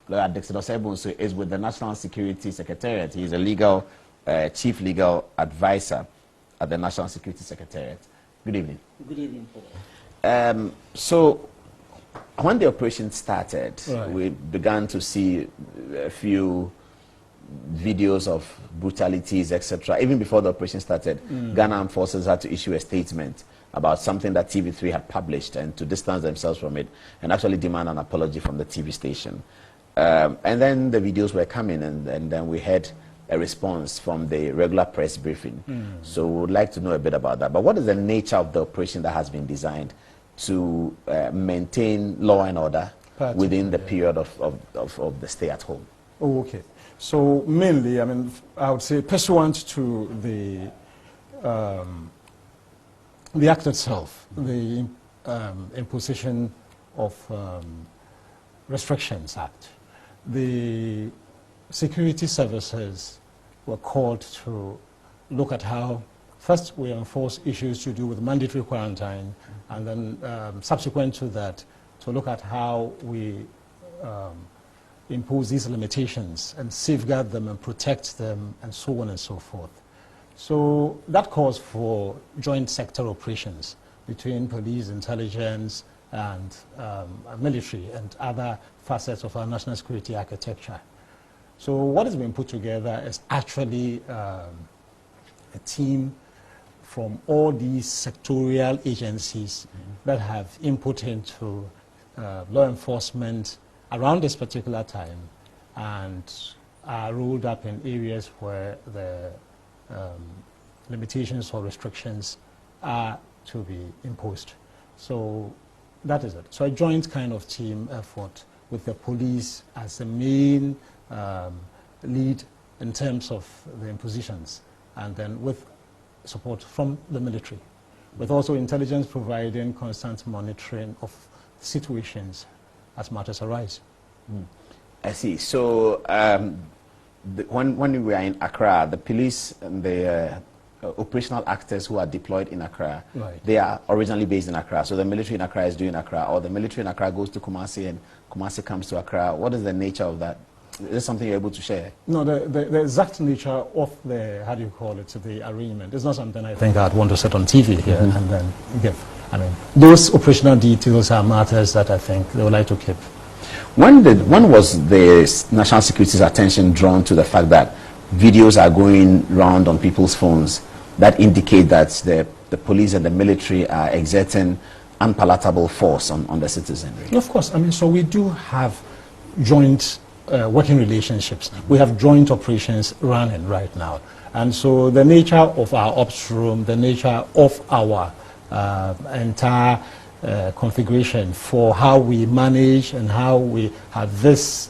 Lawyer Dickson Osebunsu, is with the National Security Secretariat. He is a legal, chief legal advisor at the National Security Secretariat. Good evening. Good evening, Paul. So, when the operation started, right, we began to see a few videos of brutalities, etc. Even before the operation started, Ghana Armed Forces had to issue a statement about something that TV3 had published and to distance themselves from it and actually demand an apology from the TV station. And then the videos were coming, and then we had a response from the regular press briefing. So we would like to know a bit about that. But what is the nature of the operation that has been designed to maintain law and order within the period of the stay at home? Oh, okay. So mainly, I mean, I would say pursuant to the act itself, the Imposition of Restrictions Act, the security services were called to look at how, first we enforce issues to do with mandatory quarantine, and then subsequent to that, to look at how we impose these limitations and safeguard them and protect them and so on and so forth. So that calls for joint sector operations between police, intelligence, and military and other facets of our national security architecture. So what has been put together is actually a team from all these sectorial agencies that have input into law enforcement around this particular time and are rolled up in areas where the limitations or restrictions are to be imposed. So that is it. So a joint kind of team effort with the police as the main lead in terms of the impositions, and then with support from the military, with also intelligence providing constant monitoring of situations as matters arise. I see. So when we were in Accra, the police and the operational actors who are deployed in Accra, right, they are originally based in Accra. So the military in Accra is doing Accra, or the military in Accra goes to Kumasi and Kumasi comes to Accra. What is the nature of that? Is this something you're able to share? No, the exact nature of the, how do you call it, the arrangement is not something I think I'd want to set on TV here and then give. I mean, those operational details are matters that I think they would like to keep. When was the National Security's attention drawn to the fact that videos are going round on people's phones that indicate that the police and the military are exerting unpalatable force on the citizenry? Of course. I mean, so we do have joint working relationships. We have joint operations running right now. And so the nature of our ops room, the nature of our entire configuration for how we manage and how we have this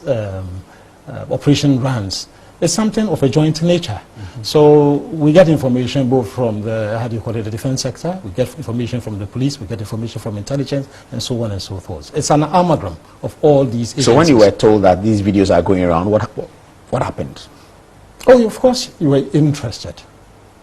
operation runs is something of a joint nature. So we get information both from the, how do you call it, the defense sector, we get information from the police, we get information from intelligence, and so on and so forth. It's an amalgam of all these agencies. So when you were told that these videos are going around, what happened? Oh, of course, you were interested.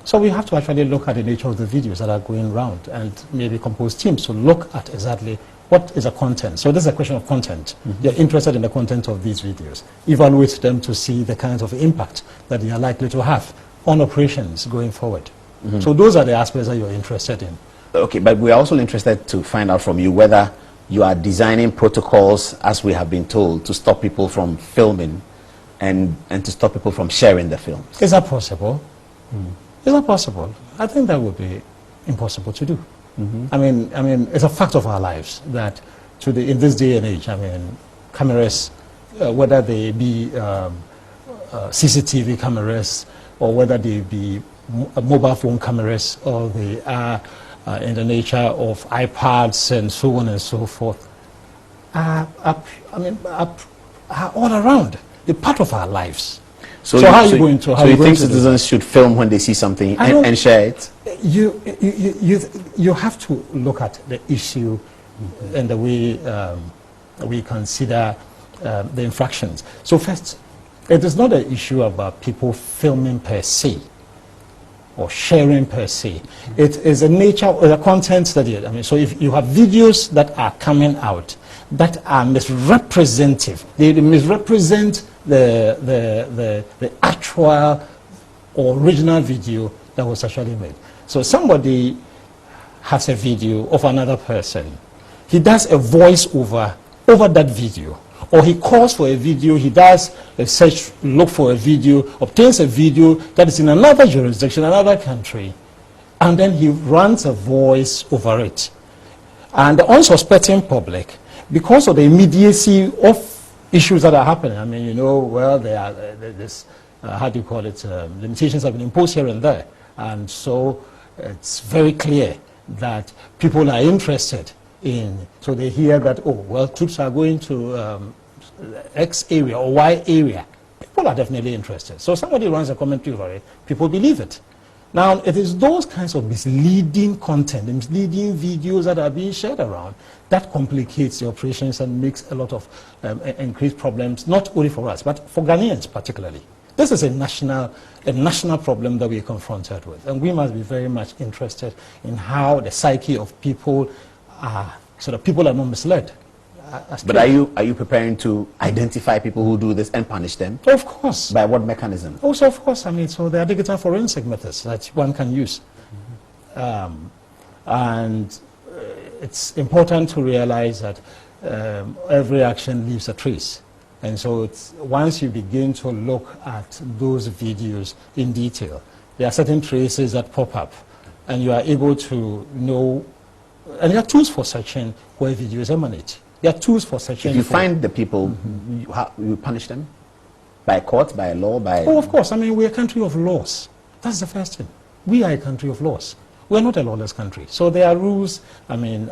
So we have to actually look at the nature of the videos that are going around and maybe compose teams to look at exactly what is the content. So this is a question of content. You're interested in the content of these videos. Evaluate them to see the kind of impact that they are likely to have on operations going forward. So those are the aspects that you're interested in. Okay, but we're also interested to find out from you whether you are designing protocols, as we have been told, to stop people from filming and to stop people from sharing the films. Is that possible? Is that possible? I think that would be impossible to do. I mean, it's a fact of our lives that in this day and age, I mean, cameras, whether they be CCTV cameras or whether they be mobile phone cameras or they are in the nature of iPads and so on and so forth, are all around. They're part of our lives. So how are you going to? So you think citizens should film when they see something and share it? You have to look at the issue and the way we consider the infractions. So first, it is not an issue about people filming per se. or sharing per se. It is a nature of the content that I mean, so if you have videos that are coming out that are misrepresentative, they misrepresent the actual or original video that was actually made. So somebody has a video of another person. He does a voice over that video. Or he calls for a video, he does a search, look for a video, obtains a video that is in another jurisdiction, another country, and then he runs a voice over it. And the unsuspecting public, because of the immediacy of issues that are happening, I mean, you know, well, there are this, how do you call it, limitations have been imposed here and there. And so it's very clear that people are interested in, so they hear that, oh, well, troops are going to X area or Y area. People are definitely interested. So somebody runs a commentary over it, people believe it. Now, it is those kinds of misleading content, misleading videos that are being shared around that complicates the operations and makes a lot of increased problems, not only for us, but for Ghanaians particularly. This is a national problem that we are confronted with, and we must be very much interested in how the psyche of people so that people are not misled. But are you preparing to identify people who do this and punish them? Of course. By what mechanism? Also, of course. I mean, so there are digital forensic methods that one can use. And it's important to realize that every action leaves a trace. And so it's, once you begin to look at those videos in detail, there are certain traces that pop up, and you are able to know. And there are tools for searching where videos emanate. There are tools for searching. If you find the people, you punish them? By court, by law, by... Oh, of course. I mean, we're a country of laws. That's the first thing. We are a country of laws. We're not a lawless country. So there are rules, I mean,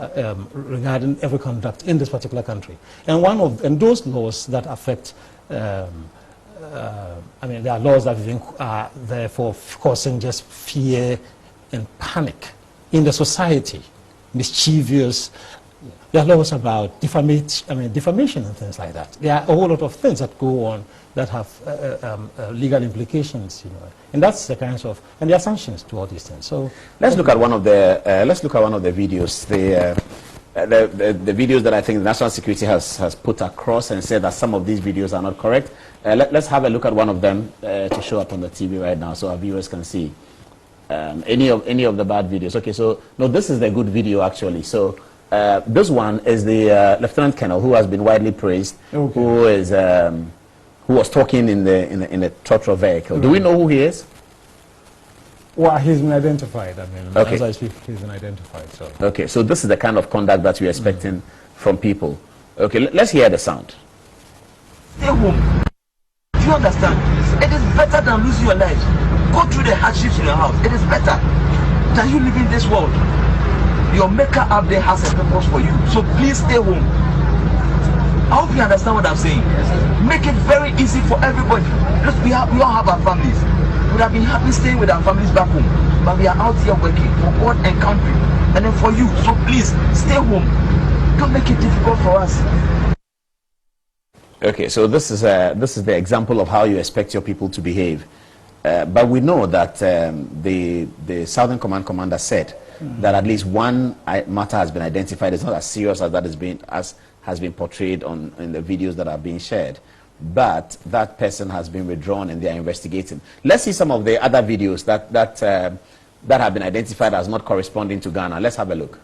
regarding every conduct in this particular country. And those laws that affect, I mean, there are laws that are therefore causing just fear and panic in the society. Mischievous. There are laws about defamation and things like that. There are a whole lot of things that go on that have legal implications, you know, and that's the kinds of, and there are sanctions to all these things. So let's look at one of the videos. The videos that I think the National Security has put across and said that some of these videos are not correct. Let's have a look at one of them to show up on the TV right now, so our viewers can see. Any of the bad videos. Okay, so no, this is the good video actually. So this one is the Lieutenant Colonel who has been widely praised, okay, who was talking in the trotro vehicle. Do we know who he is? Well, he's been identified. I mean, okay, as I speak, he's been identified. So okay, so this is the kind of conduct that we're expecting from people. Okay, let's hear the sound. Stay home. Do you understand? It is better than losing your life. Go through the hardships in your house. It is better than you live in this world. Your maker out there has a purpose for you. So please stay home. I hope you understand what I'm saying. Make it very easy for everybody. Look, we all have our families. We would have been happy staying with our families back home. But we are out here working for God and country. And then for you. So please stay home. Don't make it difficult for us. Okay, so this is the example of how you expect your people to behave. But we know that the Southern Command commander said that at least one matter has been identified. It's not as serious as that has been portrayed in the videos that are being shared. But that person has been withdrawn and they are investigating. Let's see some of the other videos that have been identified as not corresponding to Ghana. Let's have a look.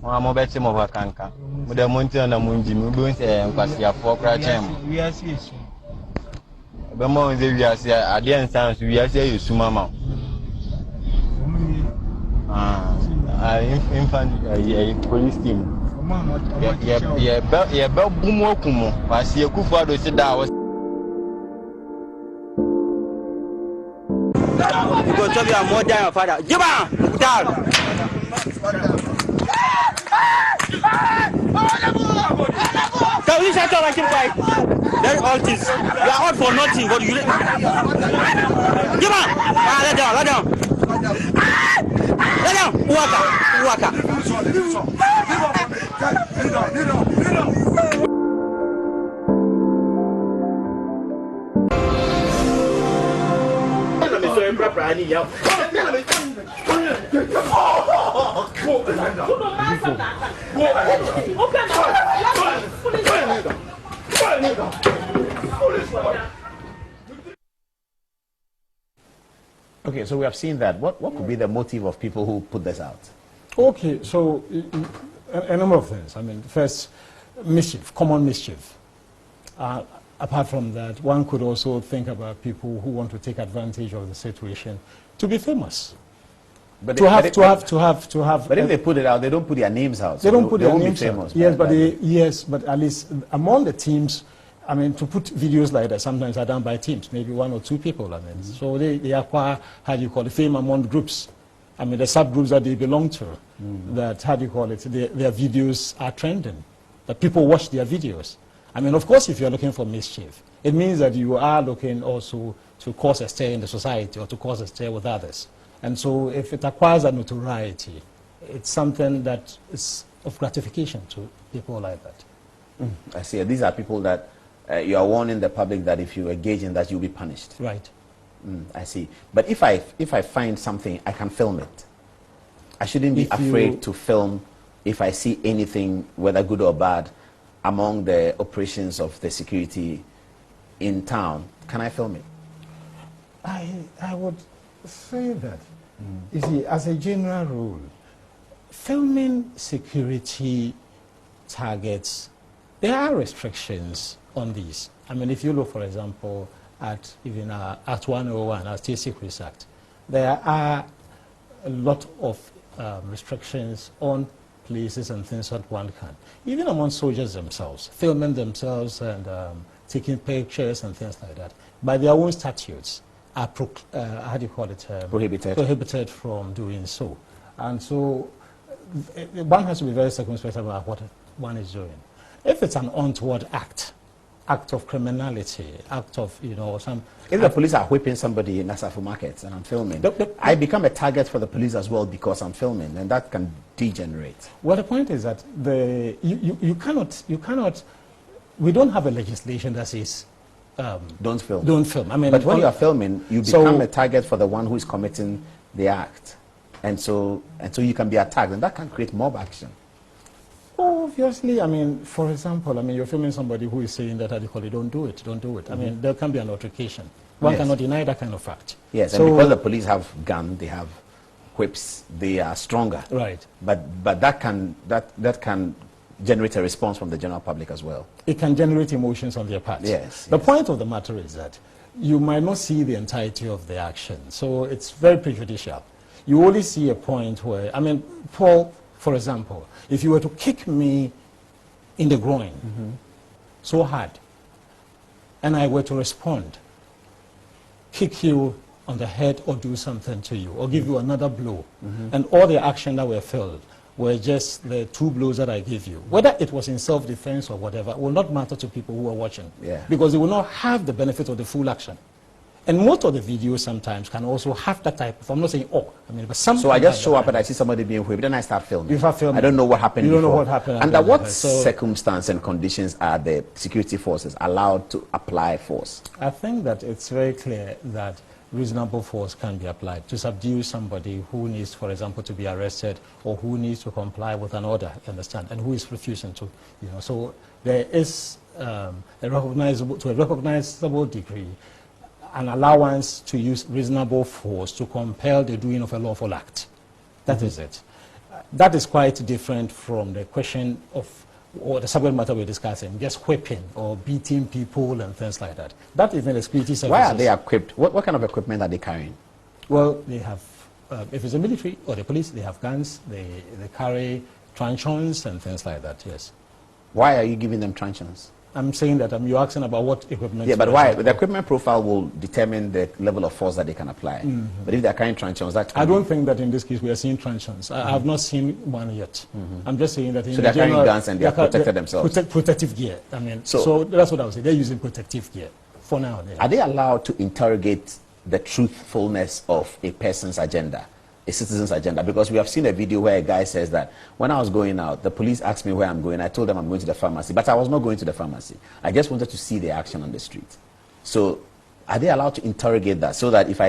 Mo beti mo vakanka mo de monti na munji mo be nse nkwasi afo kra chem wi ase yesu be mo nze wi ase ade ensan so wi ase yesu mama infant police team ye be bumu okumu wase ekufu ado se da wo you go tell your mother and father giba down. Can we shut up and keep quiet? That's all this. You are out for nothing. What do you? Give on. Let down. Let down. Let down. Waka. Okay, so we have seen that. What could be the motive of people who put this out? Okay, so a number of things. I mean, first, mischief, common mischief. Apart from that, one could also think about people who want to take advantage of the situation to be famous. But to have. But if they put it out, they don't put their names out. They So don't put their names famous. out. Yes, but at least among the teams, I mean, to put videos like that sometimes are done by teams, maybe one or two people. I mean, so they acquire, how do you call it, fame among groups. I mean, the subgroups that they belong to, that, how do you call it, their videos are trending, that people watch their videos. I mean, of course, if you're looking for mischief, it means that you are looking also to cause a stir in the society or to cause a stir with others. And so if it acquires a notoriety, it's something that is of gratification to people like that. I see. These are people that you are warning the public that if you engage in that, you'll be punished. Right. I see. But if I find something, I can film it. I shouldn't be afraid to film if I see anything, whether good or bad, among the operations of the security in town. Can I film it? I would say that, you see, as a general rule, filming security targets, there are restrictions on these. I mean, if you look, for example, at even Act 101, our State Secrets Act, there are a lot of restrictions on places and things that one can. Even among soldiers themselves, filming themselves and taking pictures and things like that, by their own statutes, are how do you call it? Prohibited from doing so. And so one has to be very circumspect about what one is doing. If it's an untoward act of criminality, act of, you know, some... If the police are whipping somebody in Asafo Market and I'm filming, I become a target for the police as well because I'm filming, and that can degenerate. Well, the point is that you cannot, we don't have a legislation that says... don't film. Don't film. I mean, but when you are filming, you become a target for the one who is committing the act. And so you can be attacked, and that can create mob action. Obviously, I mean, for example, I mean, you're filming somebody who is saying that, don't do it. I mean, there can be an altercation. One cannot deny that kind of fact. Yes, so, and because the police have guns, they have whips, they are stronger. Right. But that can generate a response from the general public as well. It can generate emotions on their part. Yes. The point of the matter is that you might not see the entirety of the action, so it's very prejudicial. You only see a point where, I mean, Paul, for example, if you were to kick me in the groin so hard, and I were to respond, kick you on the head or do something to you, or give you another blow, and all the action that were felt were just the two blows that I gave you, whether it was in self-defense or whatever, will not matter to people who are watching, because they will not have the benefit of the full action. And most of the videos sometimes can also have that type of, I'm not saying all, I mean, but some. So I just show up and I see somebody being whipped, then I start filming. You start filming. I don't know what happened before. You don't know what happened. Under what circumstance and conditions are the security forces allowed to apply force? I think that it's very clear that reasonable force can be applied to subdue somebody who needs, for example, to be arrested or who needs to comply with an order, you understand, and who is refusing to, you know. So there is to a recognizable degree an allowance to use reasonable force to compel the doing of a lawful act. That is it. That is quite different from the question of, or the subject matter we're discussing, just whipping or beating people and things like that. That is in the security services. Why are they equipped? What kind of equipment are they carrying? Well, they have, if it's the military or the police, they have guns, they carry truncheons and things like that, yes. Why are you giving them truncheons? I'm saying that you're asking about what equipment. Yeah, but why? The equipment profile will determine the level of force that they can apply. But if they're carrying truncheons, that I don't think that in this case we are seeing truncheons. I have not seen one yet. I'm just saying that in so they're carrying guns and they are protected themselves. Protective gear. I mean, so that's what I would say. They're using protective gear for now. Are they allowed to interrogate the truthfulness of a person's agenda, a citizen's agenda? Because we have seen a video where a guy says that when I was going out, the police asked me where I'm going. I told them I'm going to the pharmacy, but I was not going to the pharmacy. I just wanted to see the action on the street. So are they allowed to interrogate that so that if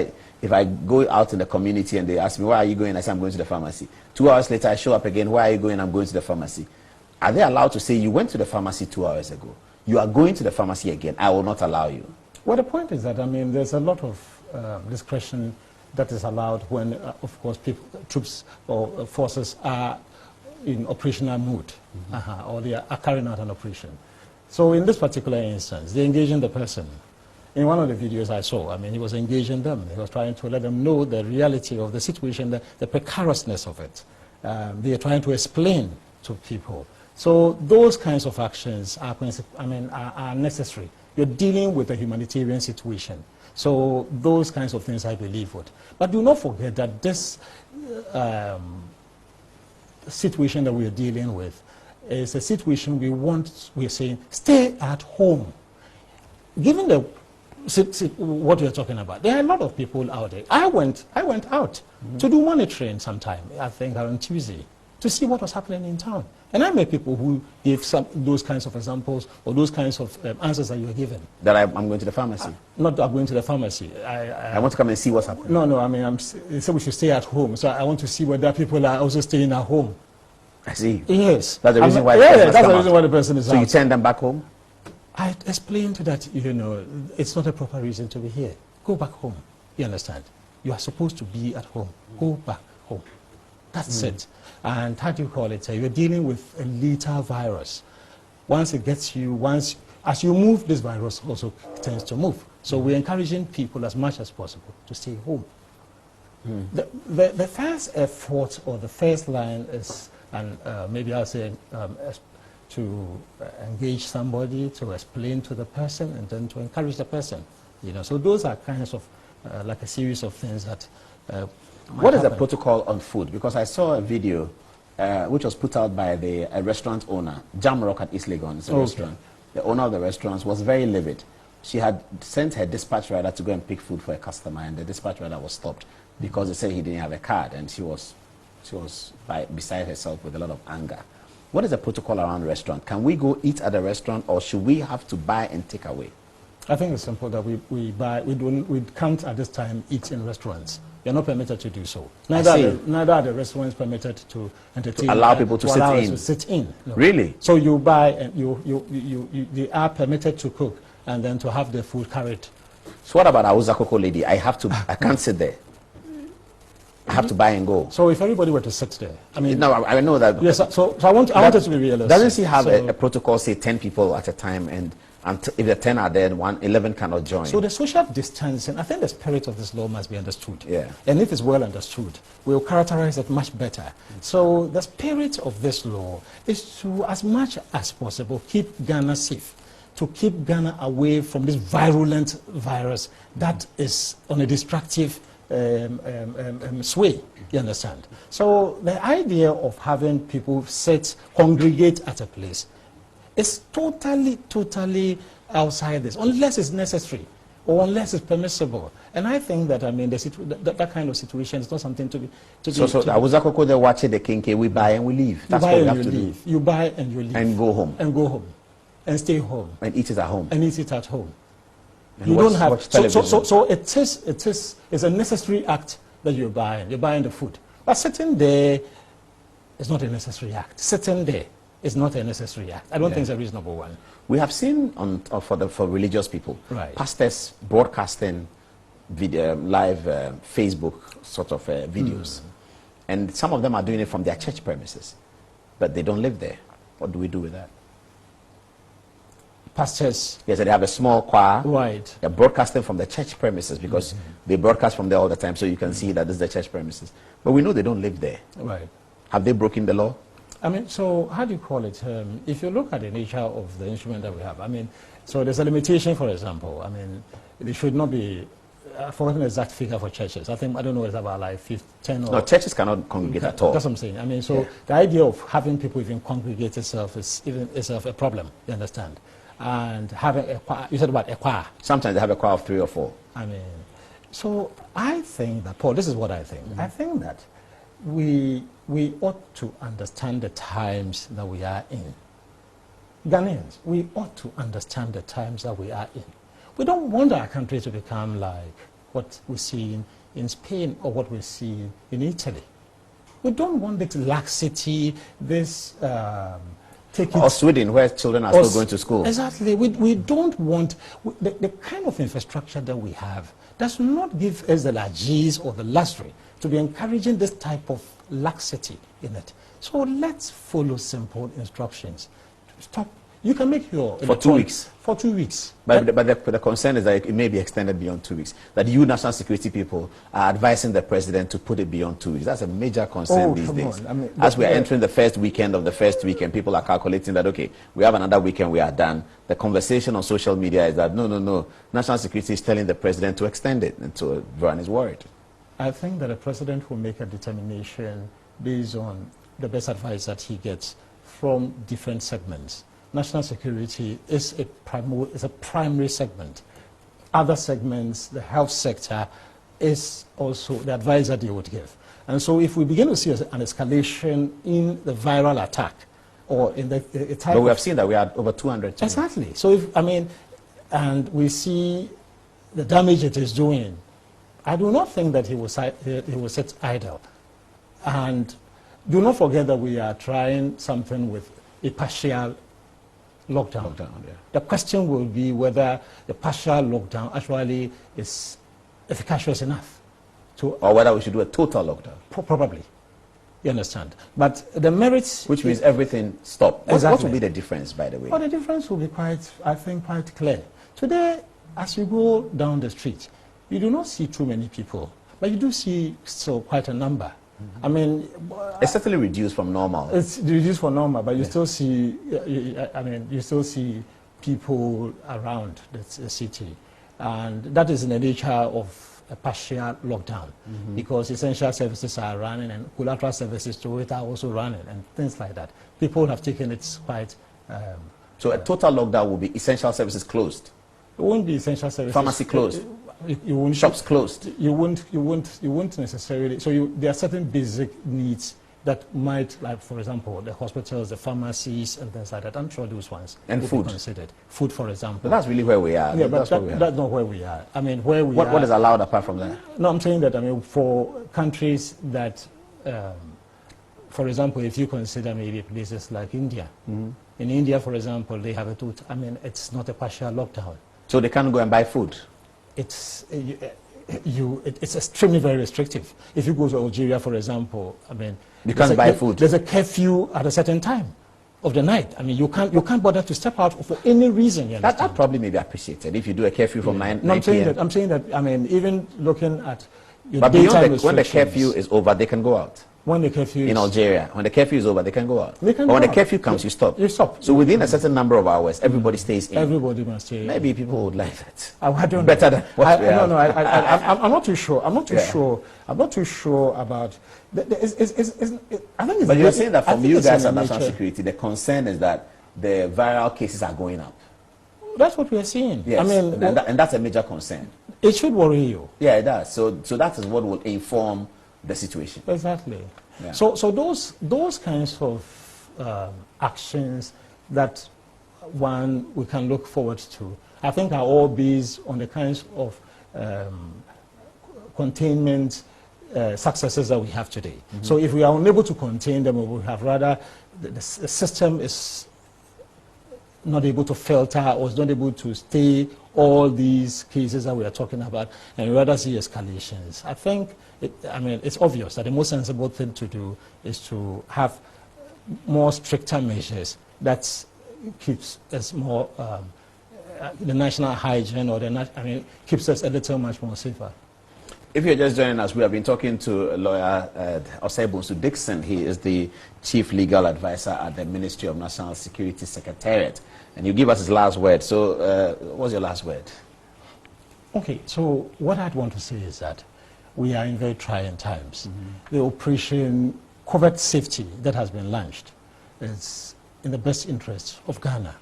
If I go out in the community and they ask me, where are you going? I say, I'm going to the pharmacy. 2 hours later, I show up again. Where are you going? I'm going to the pharmacy. Are they allowed to say, you went to the pharmacy 2 hours ago? You are going to the pharmacy again. I will not allow you. Well, the point is that, I mean, there's a lot of discretion that is allowed when, of course, troops or forces are in operational mood, or they are carrying out an operation. So in this particular instance, they engaging the person. In one of the videos I saw, I mean, he was engaging them. He was trying to let them know the reality of the situation, the precariousness of it. They are trying to explain to people. So those kinds of actions are, are necessary. You're dealing with a humanitarian situation. So those kinds of things, I believe, would. But do not forget that this situation that we are dealing with is a situation we are saying, stay at home. Given the what you're talking about, there are a lot of people out there. I went out to do monitoring sometime, I think on Tuesday, to see what was happening in town. And I met people who gave those kinds of examples or those kinds of answers that you were given. That I'm going to the pharmacy? Not that I'm going to the pharmacy. I want to come and see what's happening. No, I mean, they said we should stay at home. So I want to see whether people are also staying at home. I see. Yes. That's the reason why. Yeah, that's the reason why the person is out. So you send them back home? I explained that, you know, it's not a proper reason to be here. Go back home. You understand? You are supposed to be at home. Go back home. That's it. And how do you call it? You're dealing with a lethal virus. Once it gets you, as you move, this virus also tends to move. So we're encouraging people as much as possible to stay home. The first effort or the first line is, and maybe I'll say, to engage somebody, to explain to the person, and then to encourage the person. You know, so those are kinds of like a series of things that. What is the protocol on food? Because I saw a video which was put out by a restaurant owner, Jamrock at East Legon. It's a restaurant. The owner of the restaurant was very livid. She had sent her dispatch rider to go and pick food for a customer, and the dispatch rider was stopped because they said he didn't have a card, and she was beside herself with a lot of anger. What is the protocol around the restaurant? Can we go eat at a restaurant, or should we have to buy and take away? I think it's simple that we can't at this time eat in restaurants. You're not permitted to do so. Neither are the restaurants permitted to entertain. To allow people to sit in. No. Really? So you buy and they are permitted to cook and then to have the food carried. So what about Awuza Koko lady? I can't sit there. I have to buy and go. So if everybody were to sit there, I mean. No, I know that. Yes. So I wanted to be realistic. Doesn't she have a protocol, say 10 people at a time, and if the 10 are there, 11 cannot join? So the social distancing, I think the spirit of this law must be understood. Yeah. And if it's well understood, we'll characterize it much better. So the spirit of this law is to, as much as possible, keep Ghana safe, to keep Ghana away from this virulent virus that is on a destructive sway, you understand? So the idea of having people congregate at a place is totally outside this, unless it's necessary or unless it's permissible. And I think that, I mean, that kind of situation is not something to be... So Awuza Koko, they watch it, the kinky, we buy and we leave. That's what we have to do. You buy and you leave. And go home. And go home. And stay home. And eat it at home. And eat it at home. And you don't have... So it's a necessary act that you're buying. You're buying the food. But sitting there is not a necessary act. Sitting there is not a necessary act. I don't think it's a reasonable one. We have seen for religious people, pastors broadcasting video, live Facebook sort of videos. And some of them are doing it from their church premises, but they don't live there. What do we do with that? Pastors. Yes, they have a small choir. Right. They're broadcasting from the church premises because they broadcast from there all the time, so you can see that this is the church premises. But we know they don't live there. Right. Have they broken the law? I mean, so how do you call it? If you look at the nature of the instrument that we have, I mean, so there's a limitation, for example. I mean, it should not be, I've forgotten the exact figure for churches. I don't know, it's about like 10 or... No, churches cannot congregate at all. That's what I'm saying. I mean, so the idea of having people even congregate itself is a problem, you understand? And having a choir, you said about a choir. Sometimes they have a choir of 3 or 4. I mean, so I think that, Paul, this is what I think. I think that we ought to understand the times that we are in. Ghanaians, we ought to understand the times that we are in. We don't want our country to become like what we see in Spain or what we see in Italy. We don't want this laxity, this or Sweden, where children are still going to school. Exactly. We don't want the kind of infrastructure that we have does not give us the largesse or the luxury to be encouraging this type of laxity in it. So let's follow simple instructions. Stop. You can make your... For 2 weeks? For 2 weeks. But the concern is that it may be extended beyond 2 weeks. That you national security people are advising the president to put it beyond 2 weeks. That's a major concern these days. I mean, as we're entering the first weekend of the first week and people are calculating that, okay, we have another weekend, we are done. The conversation on social media is that, no, national security is telling the president to extend it, and so everyone is worried. I think that the president will make a determination based on the best advice that he gets from different segments. National security is a primary segment. Other segments, the health sector, is also the advice that they would give. And so if we begin to see an escalation in the viral attack, or in the type... But we have seen that we had over 200 children. Exactly. So if, and we see the damage it is doing, I do not think that he will sit idle. And do not forget that we are trying something with a partial lockdown. Yeah. The question will be whether the partial lockdown actually is efficacious enough to... Or whether we should do a total lockdown. Probably. You understand? But the merits... Which means everything stopped. Exactly. What will be the difference, by the way? Well, the difference will be quite clear. Today, as you go down the street, you do not see too many people, but you do see still quite a number. It's certainly reduced from normal. It's reduced from normal, but you still see, you still see people around the city. And that is in the nature of a partial lockdown, because essential services are running and collateral services to it are also running and things like that. People have taken it quite... so a total lockdown will be essential services closed? It won't be essential services. Pharmacy closed? You won't, shops closed? You won't necessarily. So there are certain basic needs that might, like for example, the hospitals, the pharmacies, and things like that. I'm sure those ones and food be considered. Food, for example. But that's really where we are. Yeah, but that's not where we are. Where we are. What is allowed apart from that? No, I'm saying that for countries that, for example, if you consider maybe places like India. In India, for example, they have it's not a partial lockdown. So they can't go and buy food. It's extremely very restrictive. If you go to Algeria, for example, you can't buy food. There's a curfew at a certain time of the night. You can't bother to step out for any reason. That probably may be appreciated if you do a curfew from 9 I'm saying that even looking at your but beyond when the curfew is over, they can go out. When the curfew in Algeria, when the curfew is over, they can go out. But when the curfew comes, you stop. You stop. So within a certain number of hours, everybody stays in. Everybody must stay in. Maybe people would like that. I don't better than what we have. I'm not too sure. I'm not too sure about. I think. But you're saying that from you guys at National Security, the concern is that the viral cases are going up. That's what we are seeing. Yes. And that's a major concern. It should worry you. Yeah, it does. So that is what will inform the situation. Exactly. Yeah. So those kinds of actions that we can look forward to, I think are all based on the kinds of containment successes that we have today. So if we are unable to contain them, we have rather the system is not able to filter or is not able to stay all these cases that we are talking about, and we rather see escalations. I think, it's obvious that the most sensible thing to do is to have more stricter measures that keeps us more, the national hygiene, or keeps us a little much more safer. If you're just joining us, we have been talking to Lawyer Dickson. He is the Chief Legal Advisor at the Ministry of National Security Secretariat. And you give us his last word. So what's your last word? Okay, so what I'd want to say is that we are in very trying times. The operation Covert Safety that has been launched is in the best interest of Ghana.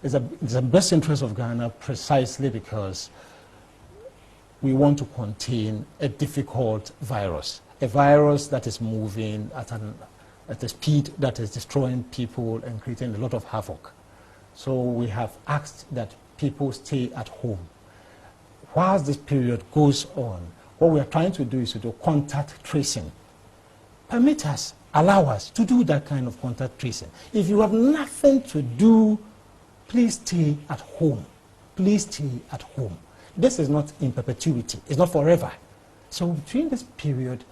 It's the best interest of Ghana precisely because we want to contain a difficult virus, a virus that is moving at a speed that is destroying people and creating a lot of havoc. So we have asked that people stay at home. Whilst this period goes on, what we are trying to do is to do contact tracing. Permit us, allow us to do that kind of contact tracing. If you have nothing to do, please stay at home. Please stay at home. This is not in perpetuity. It's not forever. So during this period,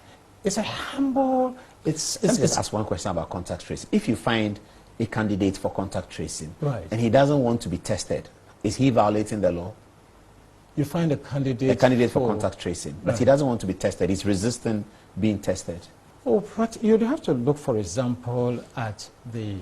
it's a humble... Let me just ask one question about contact tracing. If you find a candidate for contact tracing, right, and he doesn't want to be tested, is he violating the law? You find a candidate for contact tracing, but right, he doesn't want to be tested. He's resisting being tested. Oh, but you'd have to look, for example, at the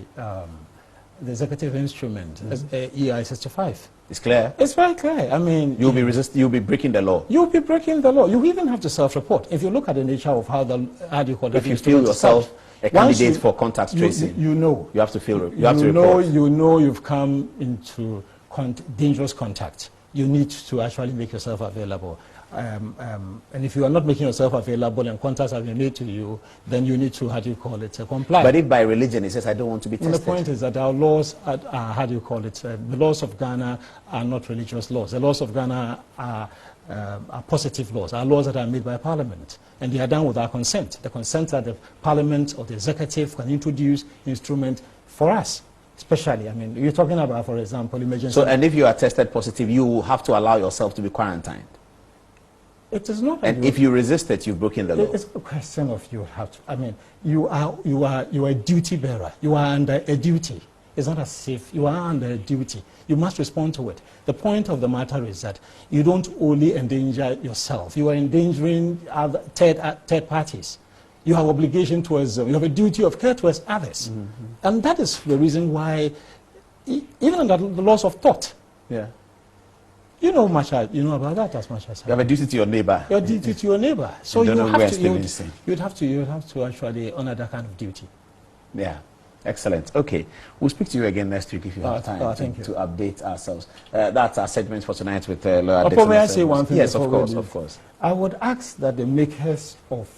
executive instrument, EI 65. It's clear? It's very clear. I mean... You'll be breaking the law. You'll be breaking the law. You even have to self-report. If you look at the nature of how do you call it? If you feel yourself a candidate for contact tracing, you know. You have to feel, you have to report. You know you've come into dangerous contact. You need to actually make yourself available. And if you are not making yourself available and contacts have been made to you, then you need to, comply. But if by religion he says, I don't want to be tested. And the point is that our laws are the laws of Ghana are not religious laws. The laws of Ghana are positive laws, are laws that are made by Parliament. And they are done with our consent. The consent that the Parliament or the executive can introduce instrument for us. Especially, I mean, you're talking about, for example, emergency... So, and if you are tested positive, you have to allow yourself to be quarantined? It is not... And if you resist it, you've broken the law? It's a question of you have to... I mean, you are a duty bearer. You are under a duty. It's not as if you are under a duty. You must respond to it. The point of the matter is that you don't only endanger yourself. You are endangering other third parties. You have obligation towards them. You have a duty of care towards others. And that is the reason why, even under the laws of thought, you know about that as much as I do. You have a duty to your neighbor. Your duty to your neighbor. So you'd have to actually honor that kind of duty. Yeah. Excellent. Okay. We'll speak to you again next week if you have time to update ourselves. That's our segment for tonight with Lawyer Dickson. May I say one thing? Yes, of course. I would ask that the makers of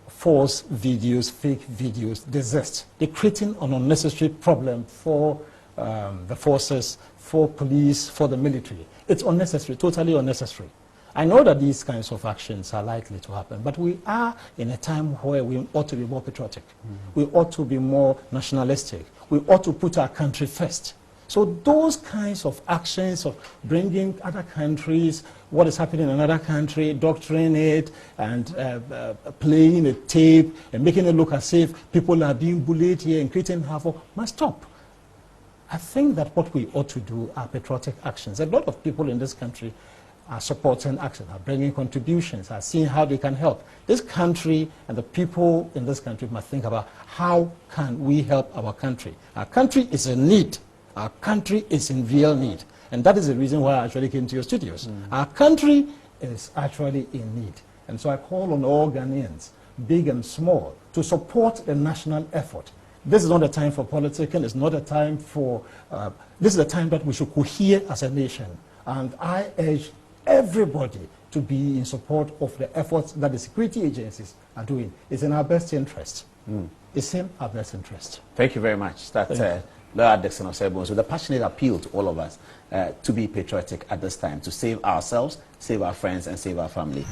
false videos, fake videos, desist. They're creating an unnecessary problem for the forces, for police, for the military. It's unnecessary, totally unnecessary. I know that these kinds of actions are likely to happen, but we are in a time where we ought to be more patriotic. We ought to be more nationalistic. We ought to put our country first. So those kinds of actions of bringing other countries, what is happening in another country, doctoring it, and playing a tape, and making it look as if people are being bullied here and creating havoc, must stop. I think that what we ought to do are patriotic actions. A lot of people in this country are supporting action, are bringing contributions, are seeing how they can help. This country and the people in this country must think about how can we help our country. Our country is in need. Our country is in real need. And that is the reason why I actually came to your studios. Our country is actually in need. And so I call on all Ghanaians, big and small, to support the national effort. This is not a time for politicking. It's not a time for... this is a time that we should cohere as a nation. And I urge everybody to be in support of the efforts that the security agencies are doing. It's in our best interest. It's in our best interest. Thank you very much. That's Lawyer Dickson of Sebons with a passionate appeal to all of us to be patriotic at this time, to save ourselves, save our friends, and save our family.